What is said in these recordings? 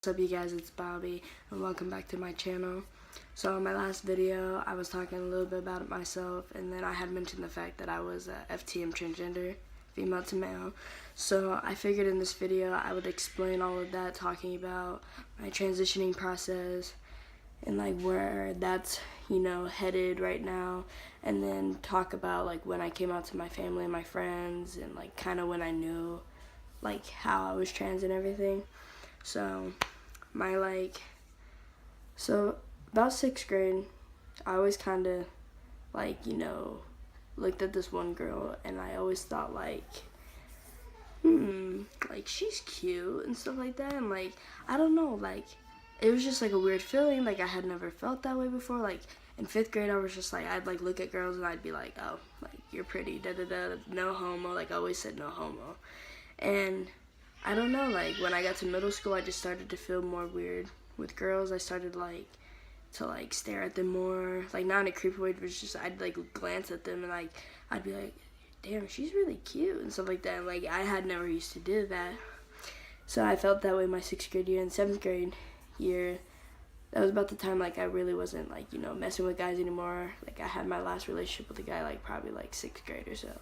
What's up, you guys? It's Bobby and welcome back to my channel. So in my last video I was talking a little bit about myself, and then I had mentioned the fact that I was a FTM transgender, female to male. So I figured in this video I would explain all of that, talking about my transitioning process and like where that's headed right now, and then talk about like when I came out to my family and my friends, and like kind of when I knew like how I was trans and everything. So about 6th grade, I always kind of looked at this one girl, and I always thought like she's cute and stuff like that, and like I don't know, like it was just like a weird feeling. Like I had never felt that way before. Like in 5th grade, I was just like, I'd like look at girls and I'd be like, oh, like you're pretty, da da da, no homo. Like I always said no homo. And I don't know, like when I got to middle school, I just started to feel more weird with girls. I started to stare at them more, like not in a creepy way, but it's just I'd like glance at them and like I'd be like, damn, she's really cute and stuff like that. And, like I had never used to do that. So I felt that way my 6th grade year. And 7th grade year, that was about the time like I really wasn't like messing with guys anymore. Like I had my last relationship with a guy like probably like 6th grade or so.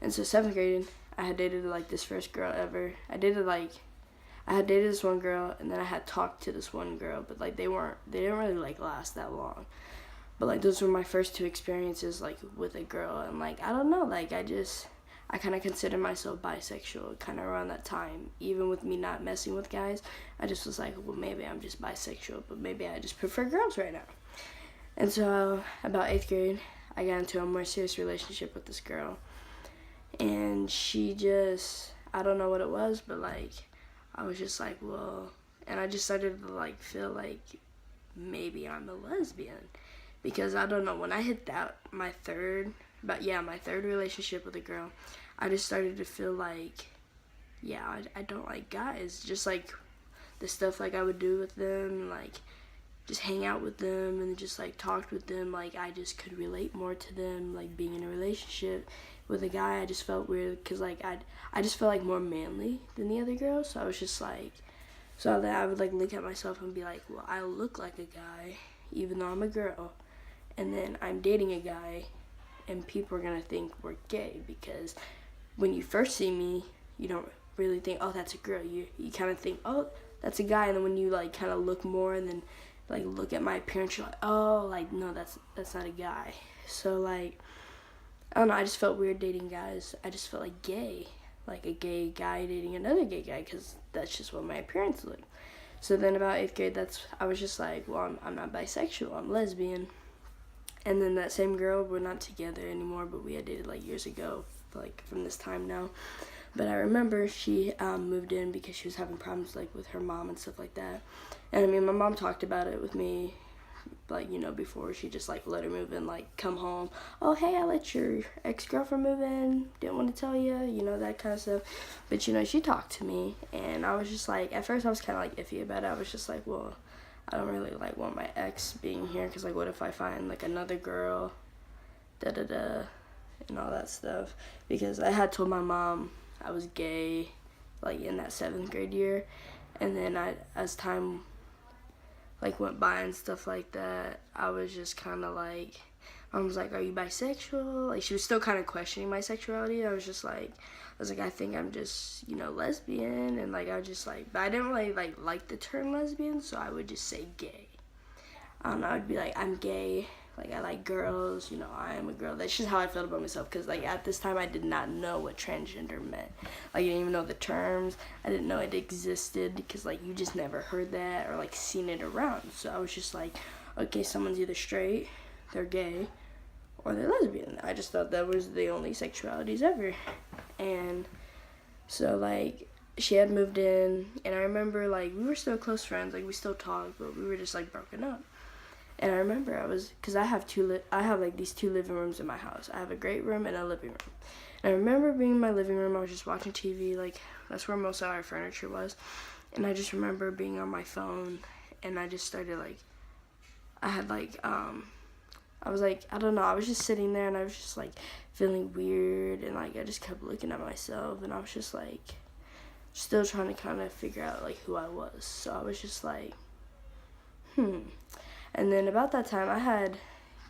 And so 7th grade, I had dated like this first girl ever. I had dated this one girl, and then I had talked to this one girl, but like they didn't really like last that long. But like those were my first 2 experiences like with a girl, and like I don't know, like I kind of considered myself bisexual kind of around that time. Even with me not messing with guys, I just was like, well, maybe I'm just bisexual, but maybe I just prefer girls right now. And so about 8th grade, I got into a more serious relationship with this girl. And she just, I don't know what it was, but like I was just like, well, and I just started to like feel like maybe I'm a lesbian, because I don't know, when I hit that my third relationship with a girl, I just started to feel like, yeah, I don't like guys. Just like the stuff like I would do with them, like just hang out with them and just like talked with them, like I just could relate more to them. Like being in a relationship with a guy, I just felt weird, because like I just felt like more manly than the other girls. So I was just like, so that I would like look at myself and be like, well, I look like a guy even though I'm a girl, and then I'm dating a guy, and people are gonna think we're gay, because when you first see me, you don't really think, oh, that's a girl. You kind of think, oh, that's a guy, and then when you like kind of look more and then like look at my appearance, you're like, oh, like no, that's not a guy. So like I don't know, I just felt weird dating guys. I just felt like gay, like a gay guy dating another gay guy, because that's just what my appearance looked. So then about 8th grade, I was just like, well, I'm not bisexual, I'm lesbian. And then that same girl, we're not together anymore, but we had dated like years ago, like from this time now. But I remember she moved in because she was having problems like with her mom and stuff like that. And I mean, my mom talked about it with me, like before she just like let her move in, like come home, oh hey, I let your ex-girlfriend move in, didn't want to tell you, that kind of stuff. But she talked to me, and I was just like, at first I was kind of like iffy about it. I was just like, well, I don't really like want my ex being here, because like what if I find like another girl, da da da, and all that stuff. Because I had told my mom I was gay like in that 7th grade year, and then as time like went by and stuff like that, I was just kind of like, Mom was like, are you bisexual? Like she was still kind of questioning my sexuality. I was like, I think I'm just lesbian, and like I was just like, but I didn't really like the term lesbian, so I would just say gay. I don't know, I'd be like, I'm gay, like I like girls, I am a girl. That's just how I felt about myself, because like at this time I did not know what transgender meant. Like I didn't even know the terms. I didn't know it existed, because like you just never heard that or like seen it around. So I was just like, okay, someone's either straight, they're gay, or they're lesbian. I just thought that was the only sexualities ever. And so like she had moved in, and I remember like we were still close friends, like we still talked, but we were just like broken up. And I remember because I have like these 2 living rooms in my house. I have a great room and a living room. And I remember being in my living room, I was just watching TV, like that's where most of our furniture was. And I just remember being on my phone, and I just started like, I had like, I was like, I don't know, I was just sitting there, and I was just like feeling weird, and like I just kept looking at myself, and I was just like, still trying to kind of figure out like who I was. So I was just like, and then about that time I had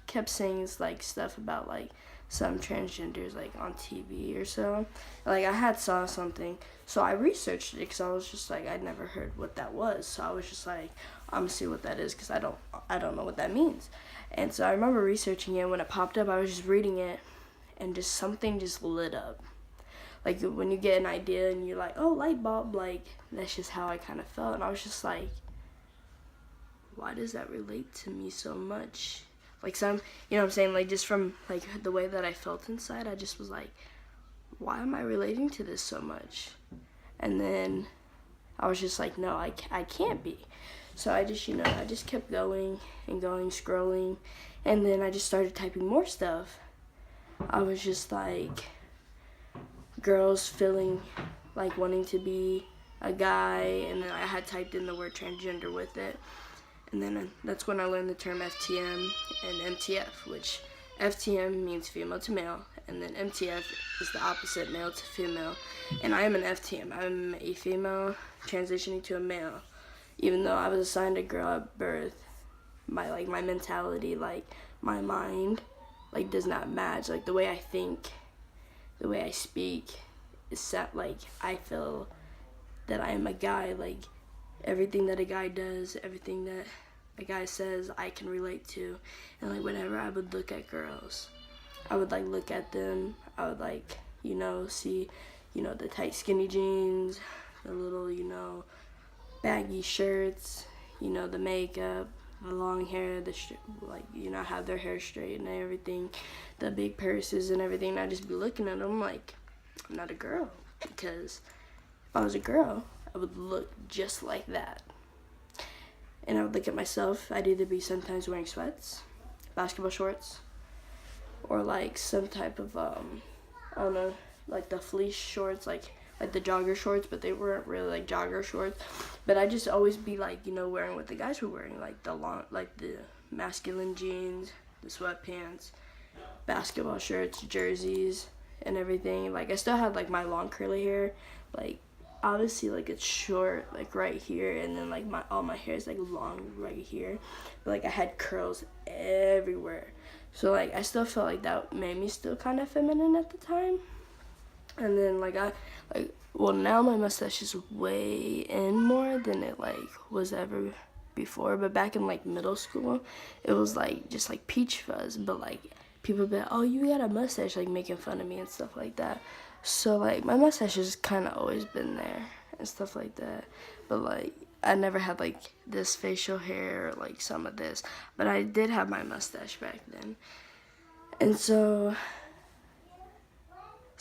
kept seeing like stuff about like some transgenders like on TV or so. Like I had saw something, so I researched it because I was just like I'd never heard what that was. So I was just like, I'm gonna see what that is because I don't know what that means. And so I remember researching it. When it popped up, I was just reading it, and just something just lit up. Like when you get an idea and you're like, oh, light bulb, like that's just how I kind of felt. And I was just like, why does that relate to me so much? Like you know what I'm saying? Like just from like the way that I felt inside, I just was like, why am I relating to this so much? And then I was just like, no, I can't be. So I just kept going and going, scrolling. And then I just started typing more stuff. I was just like, girls feeling like wanting to be a guy. And then I had typed in the word transgender with it. And then that's when I learned the term FTM and MTF, which FTM means female to male, and then MTF is the opposite, male to female. And I am an FTM. I'm a female transitioning to a male. Even though I was assigned a girl at birth, my mentality, like my mind, like does not match. Like the way I think, the way I speak, is set like I feel that I am a guy. Like everything that a guy does, everything that a guy says, I can relate to. And like whenever I would look at girls, I would like look at them, I would like, see, the tight skinny jeans, the little, baggy shirts, the makeup, the long hair, have their hair straight and everything, the big purses and everything. And I'd just be looking at them like, I'm not a girl. Because if I was a girl, I would look just like that. And I would look at myself, I'd either be sometimes wearing sweats, basketball shorts, or like some type of, I don't know, like the fleece shorts, like the jogger shorts, but they weren't really like jogger shorts. But I'd just always be like, wearing what the guys were wearing, like the masculine jeans, the sweatpants, basketball shirts, jerseys, and everything. Like I still had like my long curly hair, like obviously like it's short like right here, and then like all my hair is like long right here, but like I had curls everywhere. So like I still felt like that made me still kind of feminine at the time. And then now my mustache is way in more than it like was ever before. But back in like middle school, it was like just like peach fuzz, but like people be like, oh, you got a mustache, like making fun of me and stuff like that. So like my mustache has kind of always been there and stuff like that. But like I never had like this facial hair or like some of this, but I did have my mustache back then. And so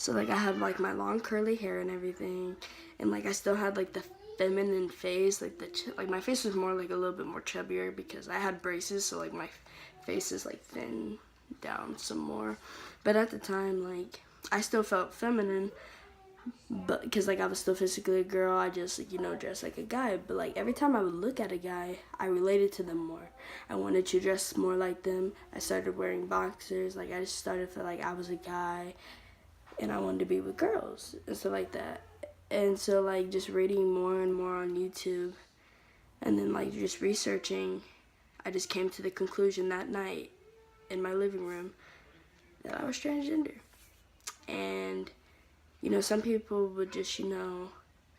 like I had like my long curly hair and everything, and like I still had like the feminine face, like like my face was more like a little bit more chubbier because I had braces, so like my face is like thin down some more. But at the time, like I still felt feminine, but because like I was still physically a girl, I just like, dressed like a guy. But like every time I would look at a guy, I related to them more. I wanted to dress more like them. I started wearing boxers. Like I just started to feel like I was a guy, and I wanted to be with girls and stuff like that. And so like just reading more and more on YouTube, and then like just researching, I just came to the conclusion that night in my living room that I was transgender. And some people would just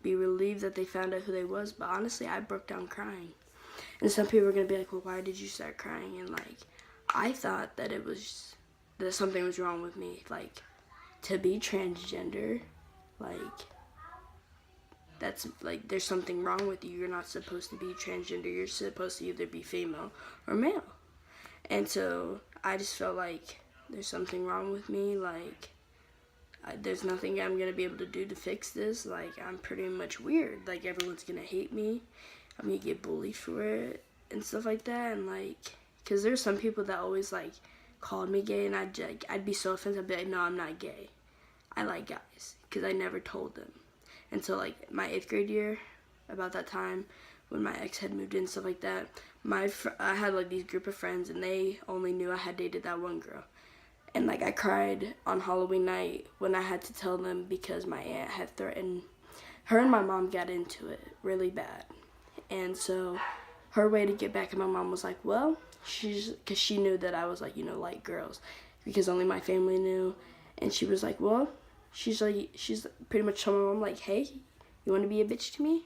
be relieved that they found out who they was, but honestly I broke down crying. And some people are gonna be like, well, why did you start crying? And like I thought that that something was wrong with me. Like to be transgender, like that's like there's something wrong with you. You're not supposed to be transgender. You're supposed to either be female or male. And so I just felt like there's something wrong with me. Like there's nothing I'm gonna be able to do to fix this. Like I'm pretty much weird. Like everyone's gonna hate me. I'm gonna get bullied for it and stuff like that. And like, cause there's some people that always like called me gay, and I'd be so offended. I'd be like, no, I'm not gay. I like guys, cause I never told them. Until like my 8th grade year, about that time when my ex had moved in and stuff like that, I had like these group of friends, and they only knew I had dated that one girl. And like I cried on Halloween night when I had to tell them because my aunt had threatened her and my mom got into it really bad. And so her way to get back at my mom was like, well, because she knew that I was like, like girls, because only my family knew. And she was like, well, she's pretty much telling my mom like, hey, you want to be a bitch to me?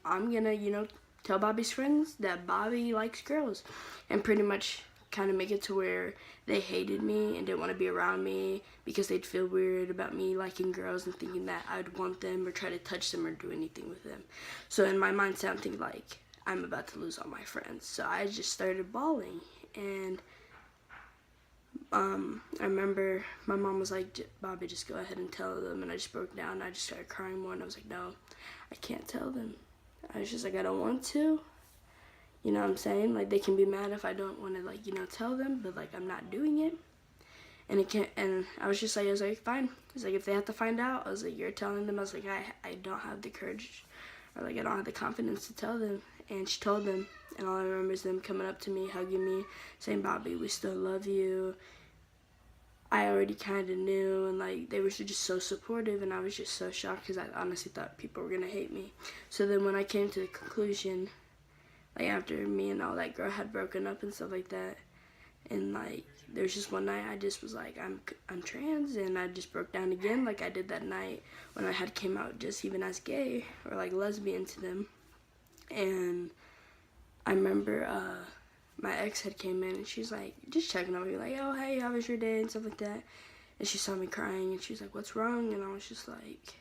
I'm gonna, tell Bobby's friends that Bobby likes girls, and pretty much kind of make it to where they hated me and didn't want to be around me because they'd feel weird about me liking girls and thinking that I'd want them or try to touch them or do anything with them. So in my mindset, I'm thinking like, I'm about to lose all my friends. So I just started bawling, and I remember my mom was like, Bobby, just go ahead and tell them. And I just broke down and I just started crying more, and I was like, no, I can't tell them. I was just like, I don't want to. You know what I'm saying? Like, they can be mad if I don't want to, like, tell them, but, like, I'm not doing it. And I was like, fine. I was like, if they have to find out, I was like, you're telling them. I was like, I don't have the courage, or, like, I don't have the confidence to tell them. And she told them, and all I remember is them coming up to me, hugging me, saying, Bobby, we still love you. I already kind of knew, and, like, they were just so supportive, and I was just so shocked because I honestly thought people were going to hate me. So then when I came to the conclusion, like, after me and all that girl had broken up and stuff like that, and, like, there was just one night I just was like, I'm trans, and I just broke down again like I did that night when I had came out just even as gay or, like, lesbian to them. And I remember my ex had came in, and she's, like, just checking on me, like, oh, hey, how was your day, and stuff like that. And she saw me crying, and she's like, what's wrong? And I was just like,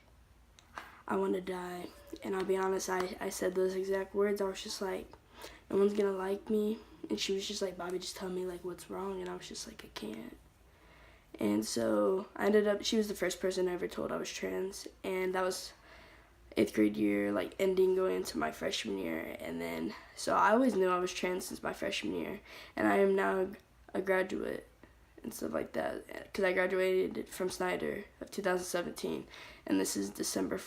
I want to die. And I'll be honest, I said those exact words. I was just like, no one's gonna like me. And she was just like, Bobby, just tell me, like, what's wrong. And I was just like, I can't. And so I ended up, she was the first person I ever told I was trans. And that was 8th grade year, like, ending going into my freshman year. And then, so I always knew I was trans since my freshman year. And I am now a graduate and stuff like that, because I graduated from Snyder of 2017. And this is December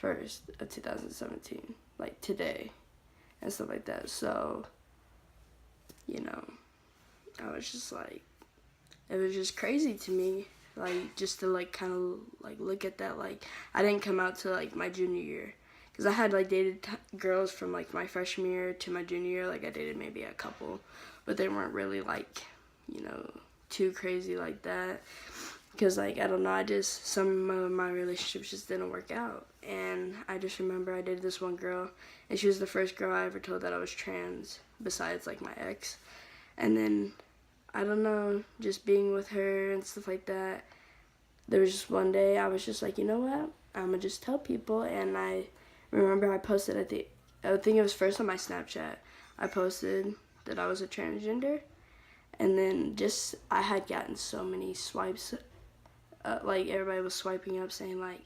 1st of 2017, like today, and stuff like that. So, I was just like, it was just crazy to me, like, just to, like, kind of, like, look at that. Like, I didn't come out to, like, my junior year, because I had, like, dated girls from, like, my freshman year to my junior year. Like, I dated maybe a couple, but they weren't really, like, too crazy like that. Because, like, I don't know, some of my relationships just didn't work out. And I just remember I dated this one girl, and she was the first girl I ever told that I was trans, besides, like, my ex. And then, I don't know, just being with her and stuff like that, there was just one day I was just like, you know what, I'm going to just tell people. And I remember I posted I think it was first on my Snapchat, I posted that I was a transgender. And then I had gotten so many swipes. Like, everybody was swiping up saying, like,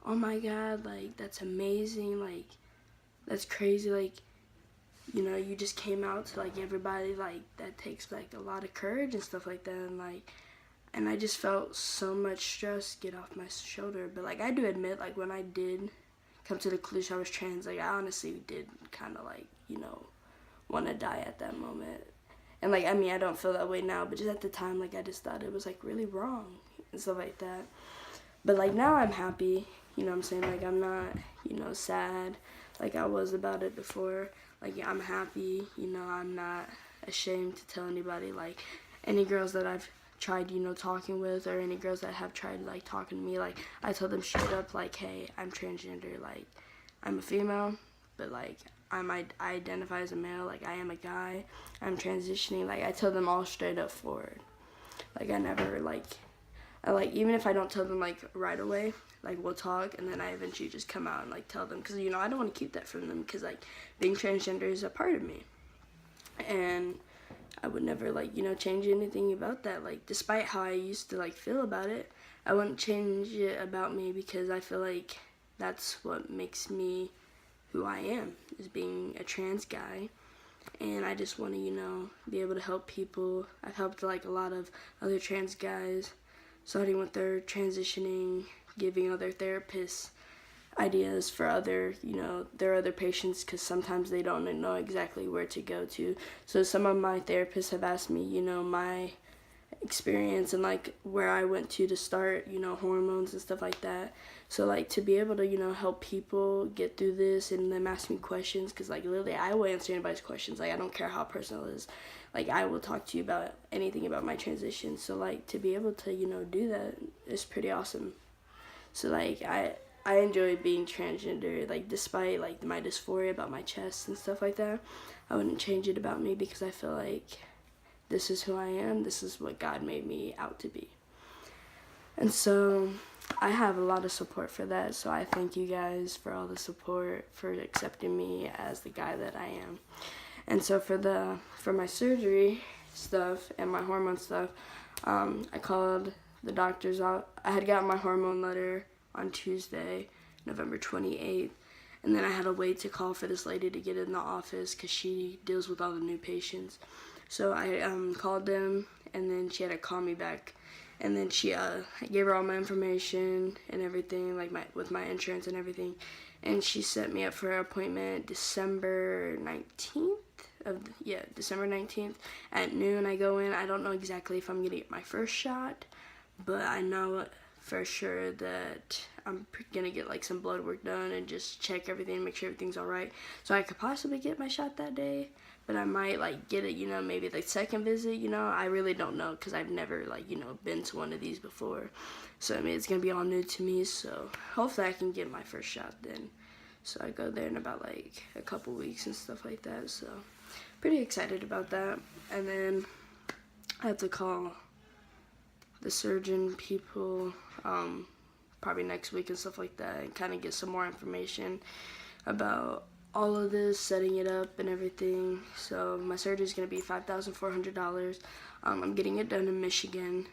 oh my god, like, that's amazing, like, that's crazy, like, you just came out to, like, everybody, like, that takes, like, a lot of courage and stuff like that. And, like, and I just felt so much stress get off my shoulder. But, like, I do admit, like, when I did come to the conclusion I was trans, like, I honestly did kind of, like, want to die at that moment. And, like, I mean, I don't feel that way now, but just at the time, like, I just thought it was, like, really wrong and stuff like that. But, like, now I'm happy, you know what I'm saying? Like, I'm not, sad like I was about it before. Like, I'm happy, I'm not ashamed to tell anybody. Like, any girls that I've tried, talking with, or any girls that have tried, like, talking to me, like, I told them straight up, like, hey, I'm transgender, like, I'm a female, but, like, I identify as a male, like, I am a guy, I'm transitioning. Like, I tell them all straight up forward. Like, I never, like, even if I don't tell them, like, right away, like, we'll talk, and then I eventually just come out and, like, tell them, because, I don't want to keep that from them, because, like, being transgender is a part of me, and I would never, like, change anything about that. Like, despite how I used to, like, feel about it, I wouldn't change it about me, because I feel like that's what makes me who I am, is being a trans guy. And I just want to, be able to help people. I've helped, like, a lot of other trans guys, starting with their transitioning, giving other therapists ideas for other, their other patients, because sometimes they don't know exactly where to go to. So some of my therapists have asked me, experience and like where I went to start, hormones and stuff like that. So like to be able to, help people get through this and them ask me questions, because like literally I will answer anybody's questions. Like I don't care how personal it is. Like I will talk to you about anything about my transition. So like to be able to, do that is pretty awesome. So like I enjoy being transgender, like despite like my dysphoria about my chest and stuff like that. I wouldn't change it about me, because I feel like this is who I am. This is what God made me out to be. And so I have a lot of support for that. So I thank you guys for all the support, for accepting me as the guy that I am. And so for my surgery stuff and my hormone stuff, I called the doctors out. I had gotten my hormone letter on Tuesday, November 28th. And then I had to wait to call for this lady to get in the office, because she deals with all the new patients. So I called them, and then she had to call me back. And then I gave her all my information and everything, like with my insurance and everything. And she set me up for an appointment December 19th. December 19th at noon. I go in. I don't know exactly if I'm going to get my first shot, but I know for sure that I'm gonna get like some blood work done and just check everything, make sure everything's all right. So I could possibly get my shot that day, but I might like get it, maybe the second visit. I really don't know, because I've never been to one of these before. So I mean, it's gonna be all new to me. So hopefully I can get my first shot then. So I go there in about like a couple weeks and stuff like that. So pretty excited about that. And then I have to call the surgeon people probably next week and stuff like that, and kind of get some more information about all of this, setting it up and everything. So my surgery is going to be $5,400. I'm getting it done in Michigan,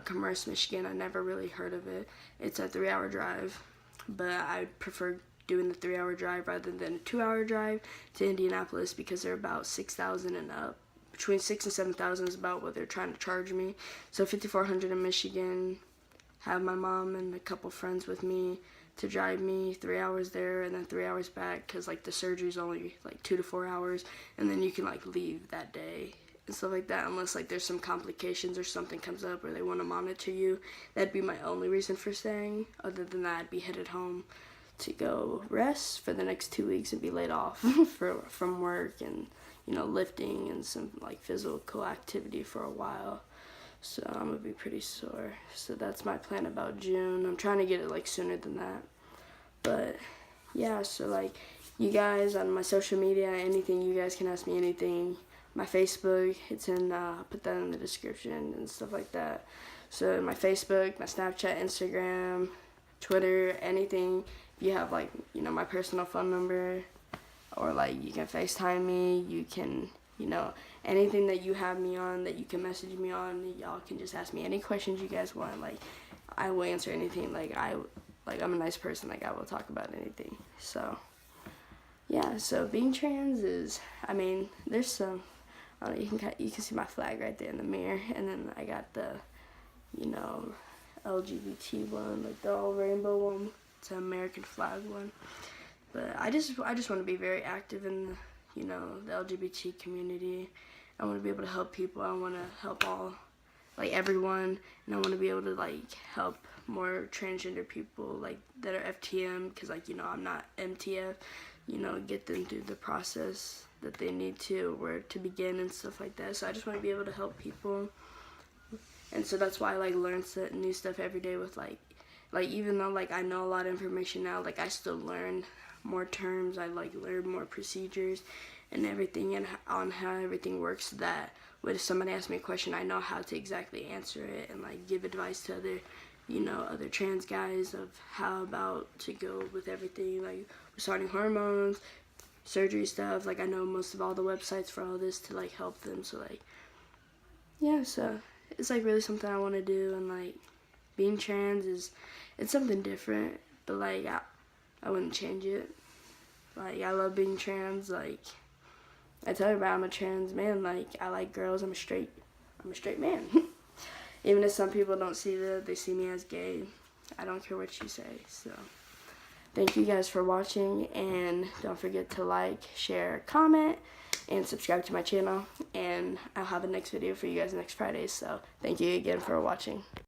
Commerce, Michigan. I never really heard of it. It's a 3-hour drive, but I prefer doing the 3-hour drive rather than a 2-hour drive to Indianapolis, because they're about $6,000 and up. Between $6,000 and $7,000 is about what they're trying to charge me. So $5,400 in Michigan. Have my mom and a couple friends with me to drive me 3 hours there and then 3 hours back, because like the surgery's only like 2 to 4 hours, and then you can like leave that day and stuff like that, unless like there's some complications or something comes up or they want to monitor you. That'd be my only reason for staying. Other than that, I'd be headed home to go rest for the next 2 weeks and be laid off from work and lifting and some like physical activity for a while. So I'm gonna be pretty sore. So that's my plan about June. I'm trying to get it like sooner than that. But yeah, so like you guys on my social media, anything, you guys can ask me anything. My Facebook, it's in, I'll put that in the description and stuff like that. So my Facebook, my Snapchat, Instagram, Twitter, anything. If you have like, my personal phone number, or like you can FaceTime me, you can, anything that you have me on, that you can message me on, y'all can just ask me any questions you guys want. Like I will answer anything. I'm a nice person. Like I will talk about anything. So yeah, so being trans is, there's some, you can see my flag right there in the mirror, and then I got the, LGBT one, like the all rainbow one. It's an American flag one. But I just want to be very active in the LGBT community. I want to be able to help people. I want to help everyone, and I want to be able to help more transgender people that are FTM, because I'm not MTF. Get them through the process that they need to, where to begin and stuff like that. So I just want to be able to help people, and so that's why I learn new stuff every day with even though I know a lot of information now, I still learn more terms. I learn more procedures and everything, and on how everything works, that when somebody asks me a question, I know how to exactly answer it, and give advice to other trans guys of how about to go with everything, starting hormones, surgery stuff. I know most of all the websites for all this to help them. So yeah, so it's really something I want to do, and being trans it's something different, but I wouldn't change it. I love being trans. I tell everybody I'm a trans man. I like girls. I'm a straight man. Even if some people don't see that, they see me as gay. I don't care what you say. So thank you guys for watching, and don't forget to share, comment, and subscribe to my channel, and I'll have a next video for you guys next Friday. So thank you again for watching.